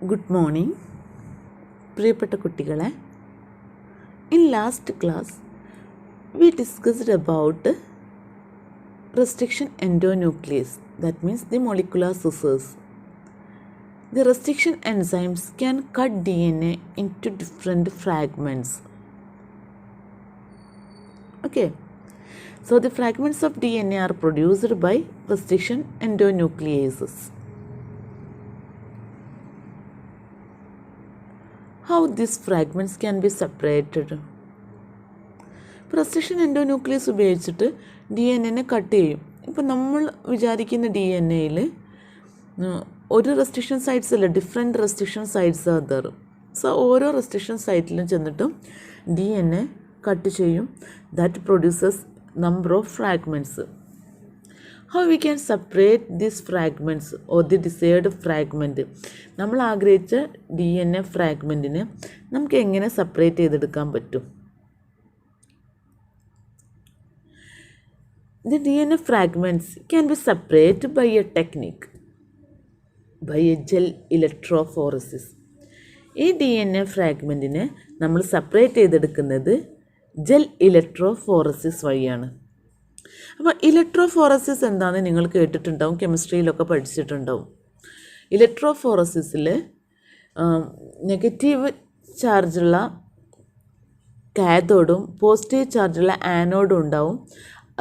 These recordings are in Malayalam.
Good morning, പ്രിയപ്പെട്ട കുട്ടികളെ. In last class, we discussed about restriction endonuclease, that means the molecular scissors. The restriction enzymes can cut DNA into different fragments. Okay, so the fragments of DNA are produced by restriction endonucleases. How these fragments can be separated? Restriction endonuclease ഉപയോഗിച്ചിട്ട് ഡി എൻ എനെ കട്ട് ചെയ്യും. ഇപ്പം നമ്മൾ വിചാരിക്കുന്ന ഡി എൻ എയിൽ ഒരു റെസ്ട്രിക്ഷൻ സൈറ്റ്സ് അല്ല, different restriction sites are there. So ഓരോ റെസ്ട്രിക്ഷൻ സൈറ്റിലും ചെന്നിട്ടും ഡി എൻ എ കട്ട് ചെയ്യും. That produces number of fragments. How we can separate these fragments or the desired fragment? നമ്മൾ ആഗ്രഹിച്ച ഡി എൻ എ ഫ്രാഗ്മെൻറ്റിനെ നമുക്ക് എങ്ങനെ സെപ്പറേറ്റ് ചെയ്തെടുക്കാൻ പറ്റും? The DNA fragments can be separated by a technique, by a gel electrophoresis. ഈ ഡി എൻ എ ഫ്രാഗ്മെൻറ്റിനെ നമ്മൾ സെപ്പറേറ്റ് ചെയ്തെടുക്കുന്നത് ജെൽ ഇലക്ട്രോഫോറസിസ് വഴിയാണ്. അപ്പോൾ ഇലക്ട്രോഫോറസിസ് എന്താണെന്ന് നിങ്ങൾ കേട്ടിട്ടുണ്ടാവും, കെമിസ്ട്രിയിലൊക്കെ പഠിച്ചിട്ടുണ്ടാവും. ഇലക്ട്രോഫോറസിസിൽ നെഗറ്റീവ് ചാർജുള്ള കാഥോഡും പോസിറ്റീവ് ചാർജുള്ള ആനോഡും ഉണ്ടാവും.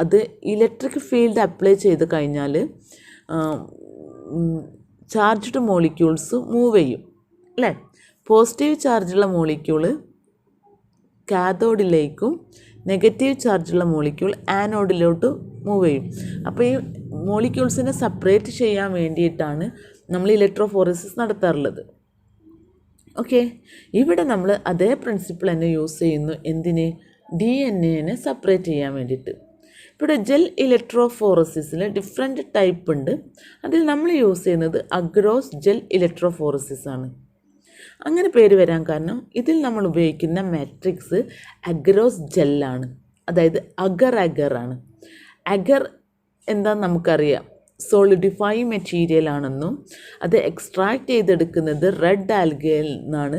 അത് ഇലക്ട്രിക് ഫീൽഡ് അപ്ലൈ ചെയ്ത് കഴിഞ്ഞാൽ ചാർജ്ഡ് മോളിക്യൂൾസ് മൂവ് ചെയ്യും അല്ലേ. പോസിറ്റീവ് ചാർജുള്ള മോളിക്യൂള് കാഥോഡിലേക്കും നെഗറ്റീവ് ചാർജുള്ള മോളിക്യൂൾ ആനോഡിലോട്ട് മൂവ് ചെയ്യും. അപ്പോൾ ഈ മോളിക്യൂൾസിനെ സെപ്പറേറ്റ് ചെയ്യാൻ വേണ്ടിയിട്ടാണ് നമ്മൾ ഇലക്ട്രോഫോറസിസ് നടത്താറുള്ളത്. ഓക്കെ, ഇവിടെ നമ്മൾ അതേ പ്രിൻസിപ്പിൾ തന്നെ യൂസ് ചെയ്യുന്നു. എന്തിന്? ഡി എൻ എനെ സെപ്പറേറ്റ് ചെയ്യാൻ വേണ്ടിയിട്ട്. ഇവിടെ ജെൽ ഇലക്ട്രോഫോറസിസിൽ ഡിഫറെൻറ്റ് ടൈപ്പ് ഉണ്ട്. അതിൽ നമ്മൾ യൂസ് ചെയ്യുന്നത് അഗ്രോസ് ജെൽ ഇലക്ട്രോഫോറസിസ് ആണ്. അങ്ങനെ പേര് വരാൻ കാരണം ഇതിൽ നമ്മൾ ഉപയോഗിക്കുന്ന മാട്രിക്സ് അഗ്രോസ് ജെല്ലാണ്, അതായത് അഗർ ആണ്. അഗർ എന്താണെന്ന് നമുക്കറിയാം, സോളിഡിഫൈ മെറ്റീരിയൽ ആണെന്നും അത് എക്സ്ട്രാക്ട് ചെയ്തെടുക്കുന്നത് റെഡ് ആൽഗയിൽ നിന്നാണ്.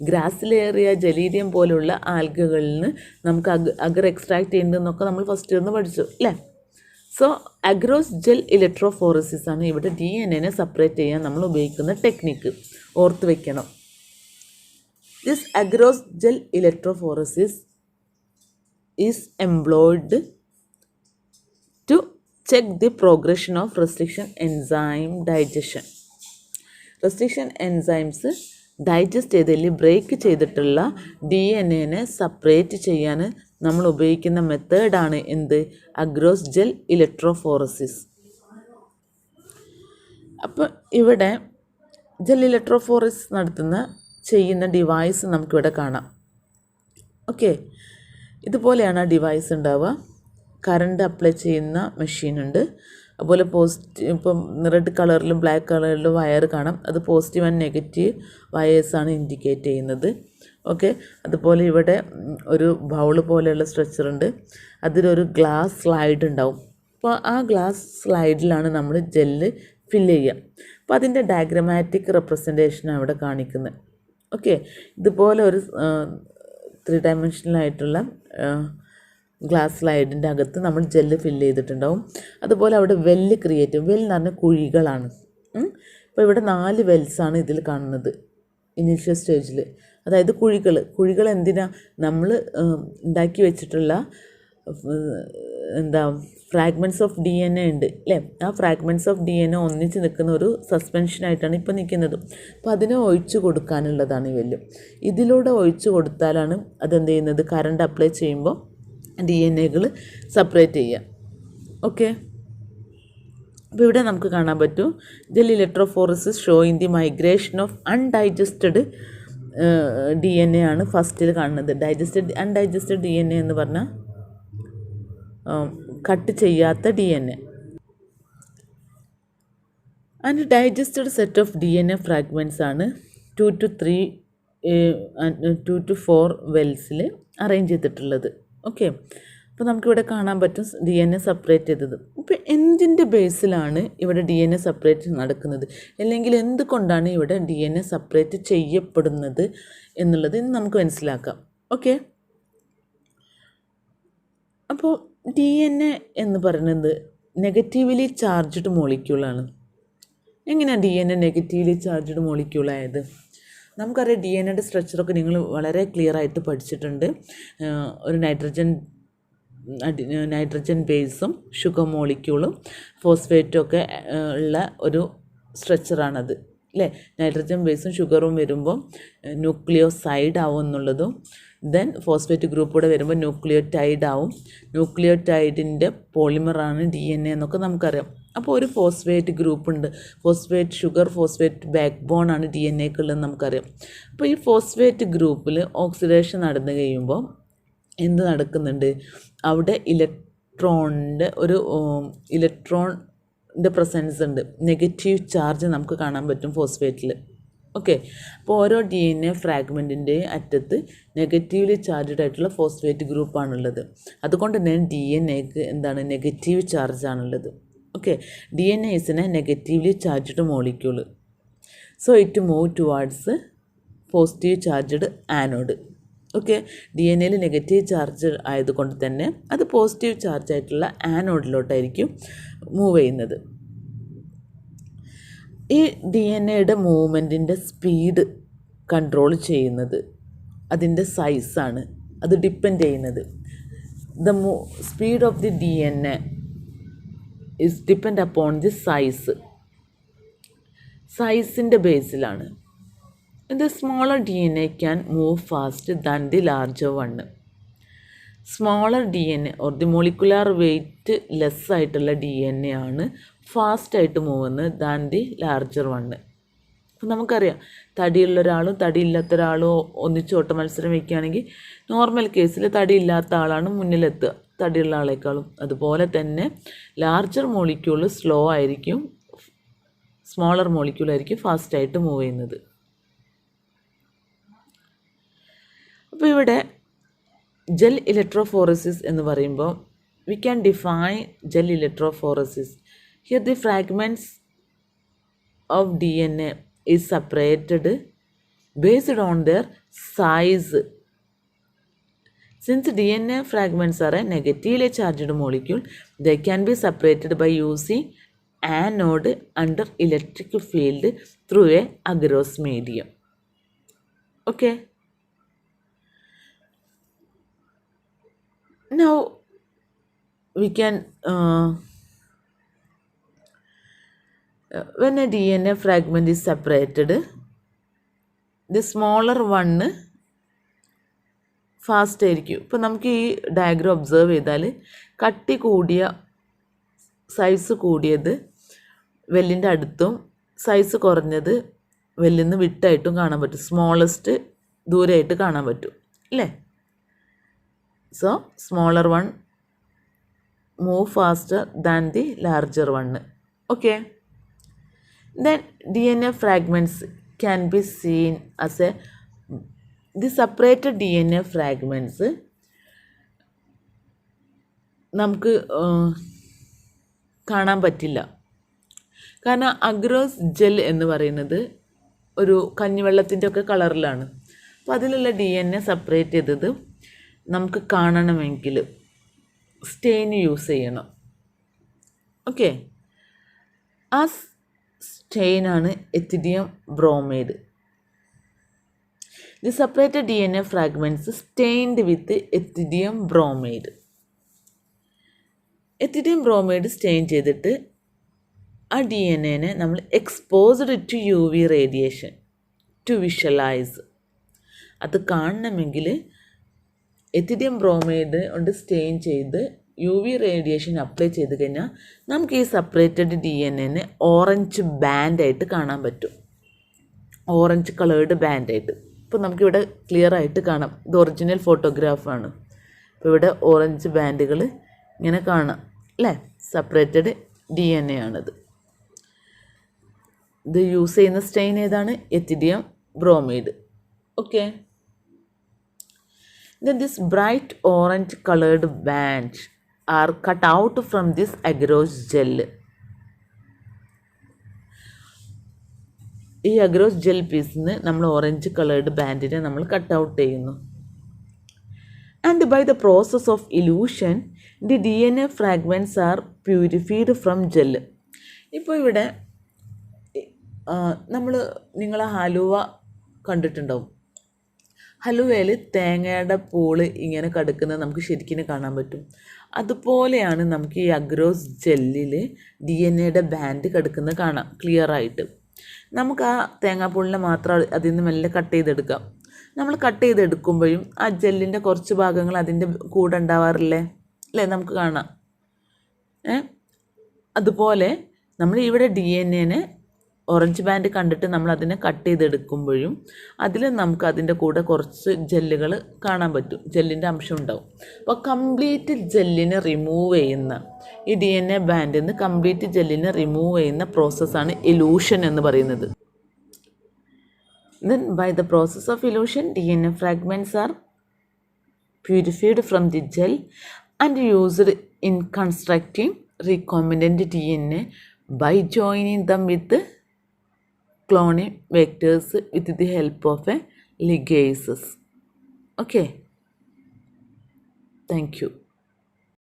ഗ്രാസിലേറിയ, ജലീരിയം പോലുള്ള ആൽഗകളിൽ നിന്ന് നമുക്ക് അഗർ എക്സ്ട്രാക്ട് ചെയ്യുന്നതെന്നൊക്കെ നമ്മൾ ഫസ്റ്റ് ഒന്ന് പഠിച്ചു അല്ലേ. സോ അഗ്രോസ് ജെൽ ഇലക്ട്രോഫോറസിസ് ആണ് ഇവിടെ ഡി എൻ എനെ സെപ്പറേറ്റ് ചെയ്യാൻ നമ്മൾ ഉപയോഗിക്കുന്ന ടെക്നിക്ക്. ഓർത്ത് വയ്ക്കണം. This agarose gel electrophoresis is employed to check the progression of restriction enzyme digestion. Restriction enzymes digest ചെയ്തതിൽ ബ്രേക്ക് ചെയ്തിട്ടുള്ള ഡി എൻ എനെ സെപ്പറേറ്റ് ചെയ്യാൻ നമ്മൾ ഉപയോഗിക്കുന്ന മെത്തേഡാണ് എന്ത്? Agarose gel electrophoresis. അപ്പോൾ ഇവിടെ ജെൽ ഇലക്ട്രോഫോറസിസ് ചെയ്യുന്ന ഡിവൈസ് നമുക്കിവിടെ കാണാം. ഓക്കെ, ഇതുപോലെയാണ് ആ ഡിവൈസ് ഉണ്ടാവുക. കറണ്ട് അപ്ലൈ ചെയ്യുന്ന മെഷീനുണ്ട്. അതുപോലെ ഇപ്പം റെഡ് കളറിലും ബ്ലാക്ക് കളറിലും വയർ കാണാം. അത് പോസിറ്റീവ് ആൻഡ് നെഗറ്റീവ് വയേഴ്സാണ് ഇൻഡിക്കേറ്റ് ചെയ്യുന്നത്. ഓക്കെ, അതുപോലെ ഇവിടെ ഒരു ബൗള് പോലെയുള്ള സ്ട്രക്ചറുണ്ട്. അതിലൊരു ഗ്ലാസ് സ്ലൈഡ് ഉണ്ടാവും. അപ്പോൾ ആ ഗ്ലാസ് സ്ലൈഡിലാണ് നമ്മൾ ജെല്ല് ഫില്ല് ചെയ്യുക. അപ്പോൾ അതിൻ്റെ ഡയഗ്രമാറ്റിക് റെപ്രസെൻറ്റേഷനാണ് അവിടെ കാണിക്കുന്നത്. ഓക്കെ, ഇതുപോലെ ഒരു 3 ഡയമെൻഷനലായിട്ടുള്ള ഗ്ലാസ് സ്ലൈഡിൻ്റെ അകത്ത് നമ്മൾ ജെല്ല് ഫില്ല് ചെയ്തിട്ടുണ്ടാവും. അതുപോലെ അവിടെ വെല്ല് ക്രിയേറ്റ് ചെയ്യും. വെൽ എന്ന് പറഞ്ഞാൽ കുഴികളാണ്. അപ്പോൾ ഇവിടെ 4 വെൽസാണ് ഇതിൽ കാണുന്നത് ഇനീഷ്യൽ സ്റ്റേജിൽ. അതായത് കുഴികൾ എന്തിനാ? നമ്മൾ ഉണ്ടാക്കി വെച്ചിട്ടുള്ള fragments of D N A ഉണ്ട് അല്ലേ. ആ fragments of D N A ഒന്നിച്ച് നിൽക്കുന്ന ഒരു സസ്പെൻഷനായിട്ടാണ് ഇപ്പോൾ നിൽക്കുന്നത്. അപ്പോൾ അതിനെ ഒഴിച്ചു കൊടുക്കാനുള്ളതാണ് ഈ വെല്ല്. ഇതിലൂടെ ഒഴിച്ചു കൊടുത്താലാണ് അതെന്ത് ചെയ്യുന്നത്? കറണ്ട് അപ്ലൈ ചെയ്യുമ്പോൾ ഡി എൻ എകൾ സെപ്പറേറ്റ് ചെയ്യുക. ഓക്കെ, അപ്പോൾ ഇവിടെ നമുക്ക് കാണാൻ പറ്റും gel electrophoresis showing the migration of undigested D N A ആണ് ഫസ്റ്റിൽ കാണുന്നത്. അൺഡൈജസ്റ്റഡ് ഡി എൻ എ എന്ന് പറഞ്ഞാൽ കട്ട് ചെയ്യാത്ത D N A. And digested set of D N A fragments ആണ് 2 to 4 വെൽസിൽ അറേഞ്ച് ചെയ്തിട്ടുള്ളത്. ഓക്കെ, അപ്പോൾ നമുക്കിവിടെ കാണാൻ പറ്റും DNA സെപ്പറേറ്റ് ചെയ്തത്. ഇപ്പോൾ എന്തിൻ്റെ ബേസിലാണ് ഇവിടെ DNA സെപ്പറേറ്റ് നടക്കുന്നത്, അല്ലെങ്കിൽ എന്തുകൊണ്ടാണ് ഇവിടെ DNA സെപ്പറേറ്റ് ചെയ്യപ്പെടുന്നത് എന്നുള്ളത് ഇന്ന് നമുക്ക് മനസ്സിലാക്കാം. ഓക്കെ, അപ്പോൾ DNA എന്ന് പറയുന്നത് നെഗറ്റീവ്ലി ചാർജ്ഡ് മോളിക്യൂളാണ്. എങ്ങനെയാണ് DNA നെഗറ്റീവ്ലി ചാർജ്ഡ് മോളിക്യൂളായത്? നമുക്കറിയാം DNAയുടെ സ്ട്രക്ചറൊക്കെ നിങ്ങൾ വളരെ ക്ലിയർ ആയിട്ട് പഠിച്ചിട്ടുണ്ട്. ഒരു നൈട്രജൻ ബേസും ഷുഗർ മോളിക്യൂളും ഫോസ്ഫേറ്റും ഒക്കെ ഉള്ള ഒരു സ്ട്രക്ചറാണത് അല്ലേ. നൈട്രജൻ ബേസും ഷുഗറും വരുമ്പോൾ ന്യൂക്ലിയോസൈഡ് ആവും എന്നുള്ളതും, ദെൻ ഫോസ്ഫേറ്റ് ഗ്രൂപ്പ് കൂടെ വരുമ്പോൾ ന്യൂക്ലിയോടൈഡ് ആവും. ന്യൂക്ലിയോടൈഡിൻ്റെ പോളിമറാണ് DNA എന്നൊക്കെ നമുക്കറിയാം. അപ്പോൾ ഒരു ഫോസ്ഫേറ്റ് ഗ്രൂപ്പ് ഉണ്ട്, phosphate sugar phosphate back bone ആണ് DNAക്കുള്ളതെന്ന് നമുക്കറിയാം. അപ്പോൾ ഈ ഫോസ്ഫേറ്റ് ഗ്രൂപ്പിൽ ഓക്സിഡേഷൻ നടന്നു കഴിയുമ്പോൾ എന്ത് നടക്കുന്നുണ്ട്, അവിടെ ഇലക്ട്രോണിൻ്റെ പ്രസൻസ് ഉണ്ട്, നെഗറ്റീവ് ചാർജ് നമുക്ക് കാണാൻ പറ്റും ഫോസ്ഫേറ്റിൽ. ഓക്കെ, അപ്പോൾ ഓരോ DNA ഫ്രാഗ്മെൻറ്റിൻ്റെ അറ്റത്ത് നെഗറ്റീവ്ലി ചാർജ്ഡ് ആയിട്ടുള്ള ഫോസ്ഫേറ്റ് ഗ്രൂപ്പാണുള്ളത്. അതുകൊണ്ട് തന്നെ DNAക്ക് എന്താണ്, നെഗറ്റീവ് ചാർജാണുള്ളത്. Okay, DNA is a negatively charged molecule. So it move towards positive charged anode. Okay, DNAയിൽ നെഗറ്റീവ് ചാർജ് ആയതുകൊണ്ട് തന്നെ അത് പോസിറ്റീവ് ചാർജ് ആയിട്ടുള്ള ആനോഡിലോട്ടായിരിക്കും മൂവ് ചെയ്യുന്നത്. ഈ DNAയുടെ മൂവ്മെൻറ്റിൻ്റെ സ്പീഡ് കൺട്രോൾ ചെയ്യുന്നത് അതിൻ്റെ സൈസാണ്. അത് ഡിപ്പെൻഡ് ചെയ്യുന്നത്, speed of the DNA is depend upon the സൈസിൻ്റെ ബേസിലാണ്. The smaller DNA can move faster than the larger one. Smaller DNA or the molecular weight less ആയിട്ടുള്ള DNA ആണ് ഫാസ്റ്റായിട്ട് മൂവ് ചെയ്യുന്നത് ദാൻ ദി ലാർജർ വണ്ണ്. അപ്പം നമുക്കറിയാം, തടിയുള്ള ഒരാളും തടിയില്ലാത്ത ഒരാളും ഒന്നിച്ച് ഓട്ട മത്സരം വയ്ക്കുകയാണെങ്കിൽ നോർമൽ കേസിൽ തടിയില്ലാത്ത ആളാണ് മുന്നിലെത്തുക തടിയുള്ള ആളെക്കാളും. അതുപോലെ തന്നെ ലാർജർ മോളിക്യൂൾ സ്ലോ ആയിരിക്കും, സ്മോളർ മോളിക്യൂളായിരിക്കും ഫാസ്റ്റായിട്ട് മൂവ് ചെയ്യുന്നത്. അപ്പോൾ ഇവിടെ ജെൽ ഇലക്ട്രോഫോറസിസ് എന്ന് പറയുമ്പോൾ we can define gel electrophoresis. Here the fragments of DNA is separated based on their size. Since DNA fragments are a negatively charged molecule, they can be separated by using anode under electric field through a agarose medium. Okay. Now we can when a DNA fragment is separated, the smaller one fast ആയിരിക്കും. ഇപ്പോൾ നമുക്ക് ഈ ഡയഗ്രാം ഒബ്സർവ് ചെയ്താൽ കട്ടി കൂടിയ സൈസ് കൂടിയത് വെല്ലിൻ്റെ അടുത്തും സൈസ് കുറഞ്ഞത് വെല്ലിൽ നിന്ന് വിട്ടായിട്ടും കാണാൻ പറ്റും, സ്മോളസ്റ്റ് ദൂരമായിട്ട് കാണാൻ പറ്റും അല്ലേ. So smaller one move faster than the larger one. Okay, then DNA fragments can be seen as the separated DNA fragments നമുക്ക് കാണാൻ പറ്റില്ല. കാരണം അഗ്രോസ് ജെൽ എന്ന് പറയുന്നത് ഒരു കഞ്ഞിവെള്ളത്തിൻ്റെ ഒക്കെ കളറിലാണ്. അപ്പോൾ അതിലുള്ള DNA സെപ്പറേറ്റ് ചെയ്തത് നമുക്ക് കാണണമെങ്കിൽ സ്റ്റെയിൻ യൂസ് ചെയ്യണം. ഓക്കെ, ആ സ്റ്റെയിനാണ് ethidium bromide. The separated DNA fragments stained with ethidium bromide. Ethidium bromide stain ചെയ്തിട്ട് ആ DNAനെ നമ്മൾ exposed to UV radiation to visualise. അത് കാണണമെങ്കിൽ എത്തിഡിയം ബ്രോമൈഡ് കൊണ്ട് സ്റ്റെയിൻ ചെയ്ത് UV റേഡിയേഷൻ അപ്ലൈ ചെയ്ത് കഴിഞ്ഞാൽ നമുക്ക് ഈ സെപ്പറേറ്റഡ് DNAനെ ഓറഞ്ച് ബാൻഡായിട്ട് കാണാൻ പറ്റും, ഓറഞ്ച് കളേർഡ് ബാൻഡായിട്ട്. ഇപ്പോൾ നമുക്കിവിടെ ക്ലിയർ ആയിട്ട് കാണാം, ഇത് ഒറിജിനൽ ഫോട്ടോഗ്രാഫാണ്. അപ്പോൾ ഇവിടെ ഓറഞ്ച് ബാൻഡുകൾ ഇങ്ങനെ കാണാം അല്ലേ, സെപ്പറേറ്റഡ് DNA ആണിത്. ഇത് യൂസ് ചെയ്യുന്ന സ്റ്റെയിൻ ഏതാണ്, ethidium bromide. Okay, Then this bright orange colored band are cut out from this agarose gel. ഈ അഗ്രോസ് ജെൽ പീസിൽ നിന്ന് നമ്മൾ ഓറഞ്ച് കളേർഡ് ബാൻഡിനെ നമ്മൾ കട്ട് ഔട്ട് ചെയ്യുന്നു. And by the process of elution the DNA fragments are purified from gel. ഇപ്പോൾ ഇവിടെ നിങ്ങൾ ഹലുവ കണ്ടിട്ടുണ്ടാവും. ഹലുവയിൽ തേങ്ങയുടെ പൂള് ഇങ്ങനെ കടുക്കുന്നത് നമുക്ക് ശരിക്കും കാണാൻ പറ്റും. അതുപോലെയാണ് നമുക്ക് ഈ അഗ്രോസ് ജെല്ലിൽ DNAയുടെ ബാൻഡ് കടുക്കുന്നത് കാണാം ക്ലിയറായിട്ട്. നമുക്ക് ആ തേങ്ങാപ്പൂളിനെ മാത്രം അതിൽ നിന്ന് മെല്ലെ കട്ട് ചെയ്തെടുക്കാം. നമ്മൾ കട്ട് ചെയ്തെടുക്കുമ്പോഴും ആ ജെല്ലിൻ്റെ കുറച്ച് ഭാഗങ്ങൾ അതിൻ്റെ കൂടെ ഉണ്ടാവാറില്ലേ അല്ലേ, നമുക്ക് കാണാം. അതുപോലെ നമ്മൾ ഇവിടെ DNA ഓറഞ്ച് ബാൻഡ് കണ്ടിട്ട് നമ്മൾ അതിനെ കട്ട് ചെയ്തെടുക്കുമ്പോഴും അതിൽ നമുക്ക് അതിൻ്റെ കൂടെ കുറച്ച് ജെല്ലുകൾ കാണാൻ പറ്റും, ജെല്ലിൻ്റെ അംശം ഉണ്ടാവും. അപ്പോൾ കംപ്ലീറ്റ് ജെല്ലിനെ റിമൂവ് ചെയ്യുന്ന ഈ DNA ബാൻഡിൽ നിന്ന് കംപ്ലീറ്റ് ജെല്ലിനെ റിമൂവ് ചെയ്യുന്ന പ്രോസസ്സാണ് ഇലൂഷൻ എന്ന് പറയുന്നത്. Then by the process of elution, DNA fragments are purified from the gel and used in constructing recombinant DNA by joining them with cloning vectors with the help of a ligases. Okay. Thank you.